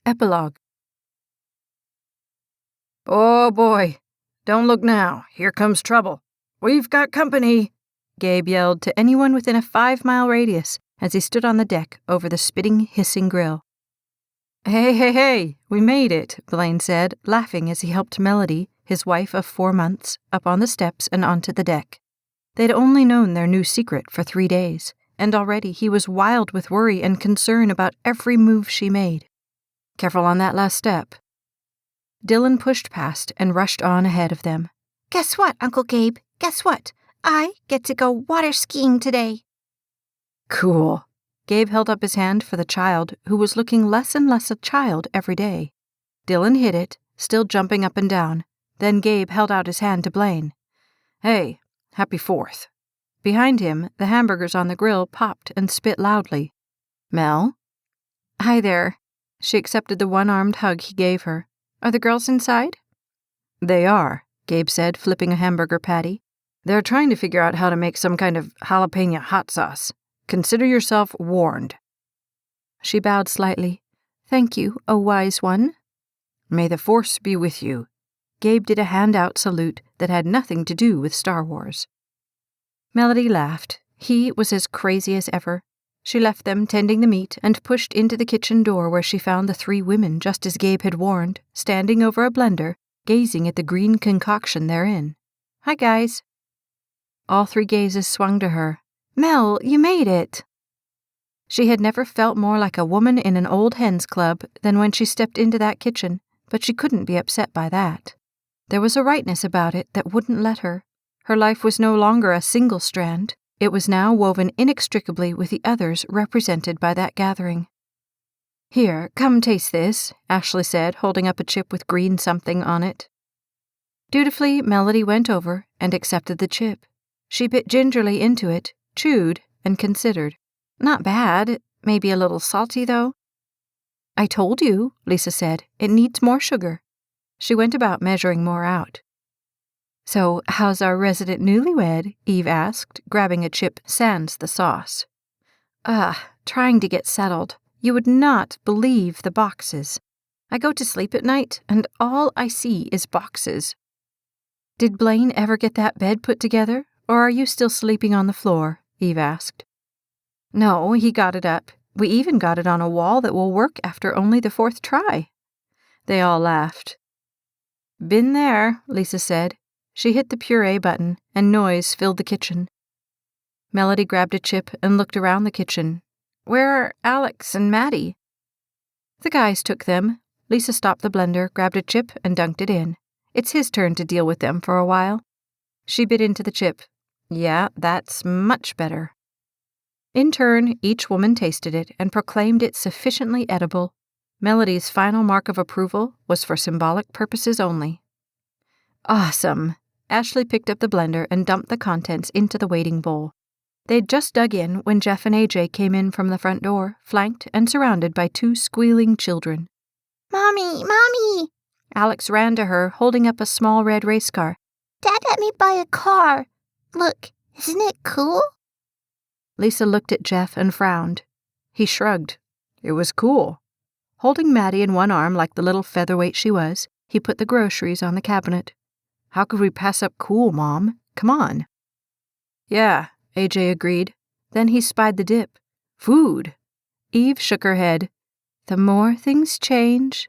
Epilogue. "Oh, boy. Don't look now. Here comes trouble. We've got company," Gabe yelled to anyone within a 5-mile radius as he stood on the deck over the spitting, hissing grill. Hey, we made it," Blaine said, laughing as he helped Melody, his wife of 4 months, up on the steps and onto the deck. They'd only known their new secret for 3 days, and already he was wild with worry and concern about every move she made. "Careful on that last step." Dylan pushed past and rushed on ahead of them. "Guess what, Uncle Gabe? Guess what? I get to go water skiing today." "Cool." Gabe held up his hand for the child, who was looking less and less a child every day. Dylan hit it, still jumping up and down. Then Gabe held out his hand to Blaine. "Hey, happy 4th. Behind him, the hamburgers on the grill popped and spit loudly. "Mel?" "Hi there." She accepted the one-armed hug he gave her. "Are the girls inside?" "They are," Gabe said, flipping a hamburger patty. "They're trying to figure out how to make some kind of jalapeno hot sauce. Consider yourself warned." She bowed slightly. "Thank you, O wise one." "May the Force be with you." Gabe did a hand-out salute that had nothing to do with Star Wars. Melody laughed. He was as crazy as ever. She left them tending the meat and pushed into the kitchen door where she found the 3 women just as Gabe had warned, standing over a blender, gazing at the green concoction therein. "Hi, guys." All 3 gazes swung to her. "Mel, you made it." She had never felt more like a woman in an old hens club than when she stepped into that kitchen, but she couldn't be upset by that. There was a rightness about it that wouldn't let her. Her life was no longer a single strand. It was now woven inextricably with the others represented by that gathering. "Here, come taste this," Ashley said, holding up a chip with green something on it. Dutifully, Melody went over and accepted the chip. She bit gingerly into it, chewed, and considered. "Not bad. Maybe a little salty, though." "I told you," Lisa said. "It needs more sugar." She went about measuring more out. "So, how's our resident newlywed?" Eve asked, grabbing a chip sans the sauce. Trying to get settled. You would not believe the boxes. I go to sleep at night, and all I see is boxes." "Did Blaine ever get that bed put together, or are you still sleeping on the floor?" Eve asked. "No, he got it up. We even got it on a wall that will work after only the 4th try." They all laughed. "Been there," Lisa said. She hit the puree button, and noise filled the kitchen. Melody grabbed a chip and looked around the kitchen. "Where are Alex and Maddie?" "The guys took them." Lisa stopped the blender, grabbed a chip, and dunked it in. "It's his turn to deal with them for a while." She bit into the chip. "Yeah, that's much better." In turn, each woman tasted it and proclaimed it sufficiently edible. Melody's final mark of approval was for symbolic purposes only. "Awesome." Ashley picked up the blender and dumped the contents into the waiting bowl. They'd just dug in when Jeff and AJ came in from the front door, flanked and surrounded by 2 squealing children. "Mommy, Mommy!" Alex ran to her, holding up a small red race car. "Dad let me buy a car. Look, isn't it cool?" Lisa looked at Jeff and frowned. He shrugged. It was cool. Holding Maddie in one arm like the little featherweight she was, he put the groceries on the cabinet. "How could we pass up cool, Mom? Come on." "Yeah," AJ agreed. Then he spied the dip. "Food." Eve shook her head. "The more things change,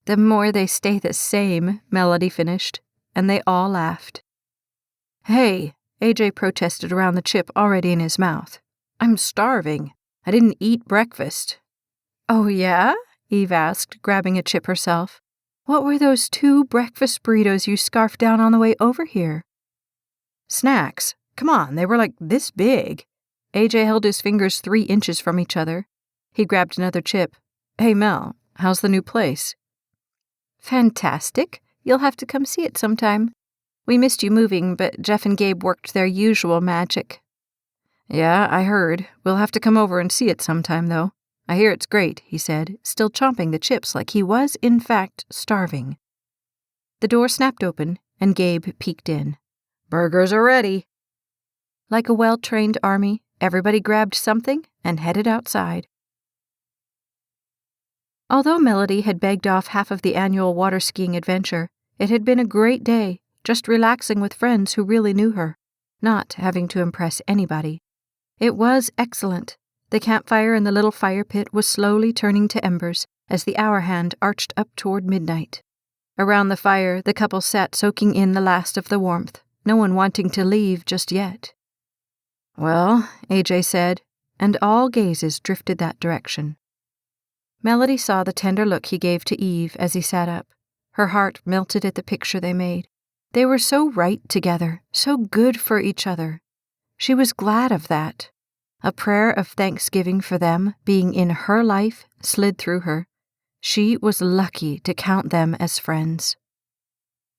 the more they stay the same," Melody finished, and they all laughed. "Hey," AJ protested around the chip already in his mouth. "I'm starving. I didn't eat breakfast." "Oh, yeah?" Eve asked, grabbing a chip herself. "What were those 2 breakfast burritos you scarfed down on the way over here?" "Snacks. Come on, they were like this big." AJ held his fingers 3 inches from each other. He grabbed another chip. "Hey, Mel, how's the new place?" "Fantastic. You'll have to come see it sometime. We missed you moving, but Jeff and Gabe worked their usual magic." "Yeah, I heard. We'll have to come over and see it sometime, though. I hear it's great," he said, still chomping the chips like he was, in fact, starving. The door snapped open, and Gabe peeked in. "Burgers are ready." Like a well-trained army, everybody grabbed something and headed outside. Although Melody had begged off half of the annual water skiing adventure, it had been a great day, just relaxing with friends who really knew her, not having to impress anybody. It was excellent. The campfire in the little fire pit was slowly turning to embers as the hour hand arched up toward midnight. Around the fire, the couple sat soaking in the last of the warmth, no one wanting to leave just yet. "Well," AJ said, and all gazes drifted that direction. Melody saw the tender look he gave to Eve as he sat up. Her heart melted at the picture they made. They were so right together, so good for each other. She was glad of that. A prayer of thanksgiving for them being in her life slid through her. She was lucky to count them as friends.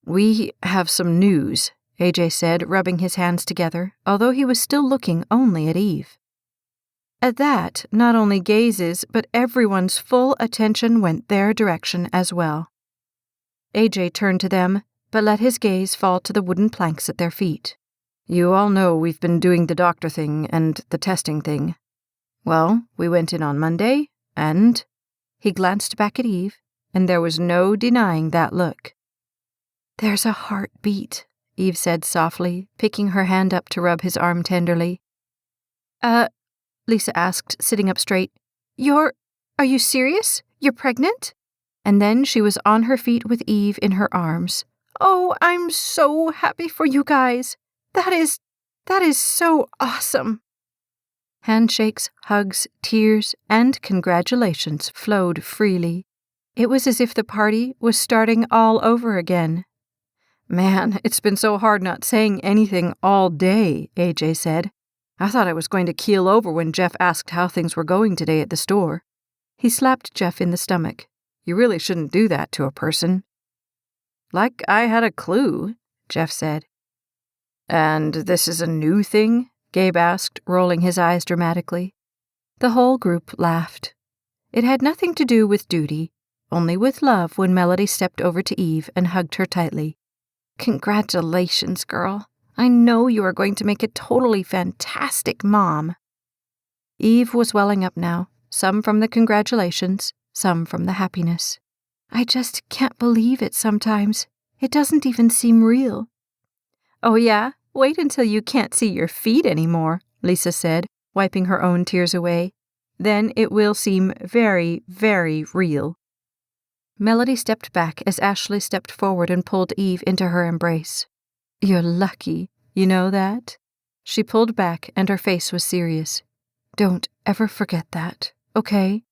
"We have some news," AJ said, rubbing his hands together, although he was still looking only at Eve. At that, not only gazes, but everyone's full attention went their direction as well. AJ turned to them, but let his gaze fall to the wooden planks at their feet. "You all know we've been doing the doctor thing and the testing thing. Well, we went in on Monday, and—" He glanced back at Eve, and there was no denying that look. "There's a heartbeat," Eve said softly, picking her hand up to rub his arm tenderly. Lisa asked, sitting up straight. Are you serious? You're pregnant?" And then she was on her feet with Eve in her arms. "Oh, I'm so happy for you guys. That is so awesome." Handshakes, hugs, tears, and congratulations flowed freely. It was as if the party was starting all over again. "Man, it's been so hard not saying anything all day," AJ said. "I thought I was going to keel over when Jeff asked how things were going today at the store." He slapped Jeff in the stomach. "You really shouldn't do that to a person." "Like I had a clue," Jeff said. "And this is a new thing?" Gabe asked, rolling his eyes dramatically. The whole group laughed. It had nothing to do with duty, only with love when Melody stepped over to Eve and hugged her tightly. "Congratulations, girl. I know you are going to make a totally fantastic mom." Eve was welling up now, some from the congratulations, some from the happiness. "I just can't believe it sometimes. It doesn't even seem real." "Oh yeah? Wait until you can't see your feet anymore," Lisa said, wiping her own tears away. "Then it will seem very, very real." Melody stepped back as Ashley stepped forward and pulled Eve into her embrace. "You're lucky, you know that?" She pulled back and her face was serious. "Don't ever forget that, okay?"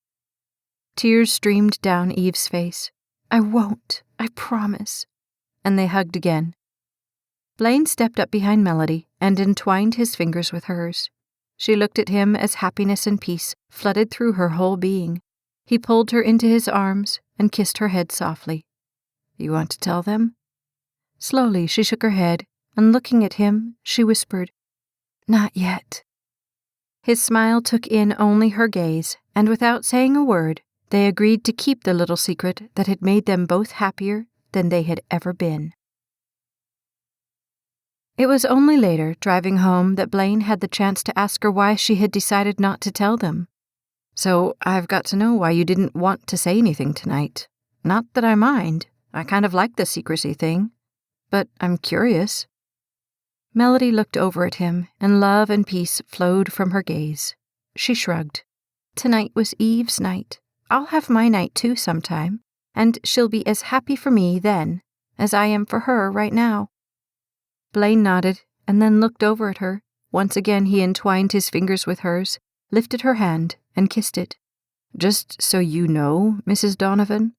Tears streamed down Eve's face. "I won't, I promise." And they hugged again. Blaine stepped up behind Melody and entwined his fingers with hers. She looked at him as happiness and peace flooded through her whole being. He pulled her into his arms and kissed her head softly. "You want to tell them?" Slowly she shook her head, and looking at him, she whispered, "Not yet." His smile took in only her gaze, and without saying a word, they agreed to keep the little secret that had made them both happier than they had ever been. It was only later, driving home, that Blaine had the chance to ask her why she had decided not to tell them. "So I've got to know why you didn't want to say anything tonight. Not that I mind. I kind of like the secrecy thing. But I'm curious." Melody looked over at him, and love and peace flowed from her gaze. She shrugged. "Tonight was Eve's night. I'll have my night too sometime, and she'll be as happy for me then as I am for her right now." Blaine nodded, and then looked over at her. Once again he entwined his fingers with hers, lifted her hand, and kissed it. "Just so you know, Mrs. Donovan,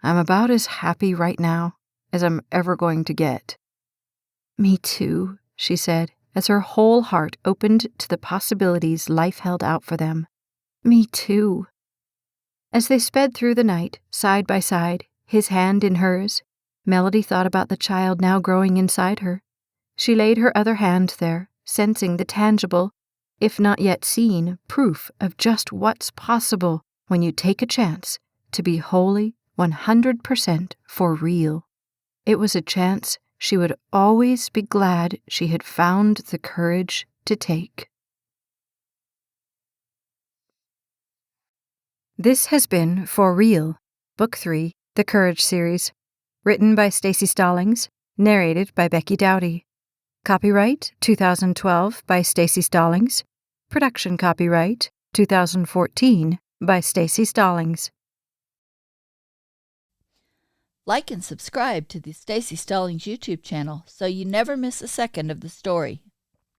I'm about as happy right now as I'm ever going to get." "Me too," she said, as her whole heart opened to the possibilities life held out for them. "Me too." As they sped through the night, side by side, his hand in hers, Melody thought about the child now growing inside her. She laid her other hand there, sensing the tangible, if not yet seen, proof of just what's possible when you take a chance to be wholly 100% for real. It was a chance she would always be glad she had found the courage to take. This has been For Real, Book 3, The Courage Series, written by Staci Stallings, narrated by Becky Dowdy. Copyright 2012 by Staci Stallings. Production copyright 2014 by Staci Stallings. Like and subscribe to the Staci Stallings YouTube channel so you never miss a second of the story.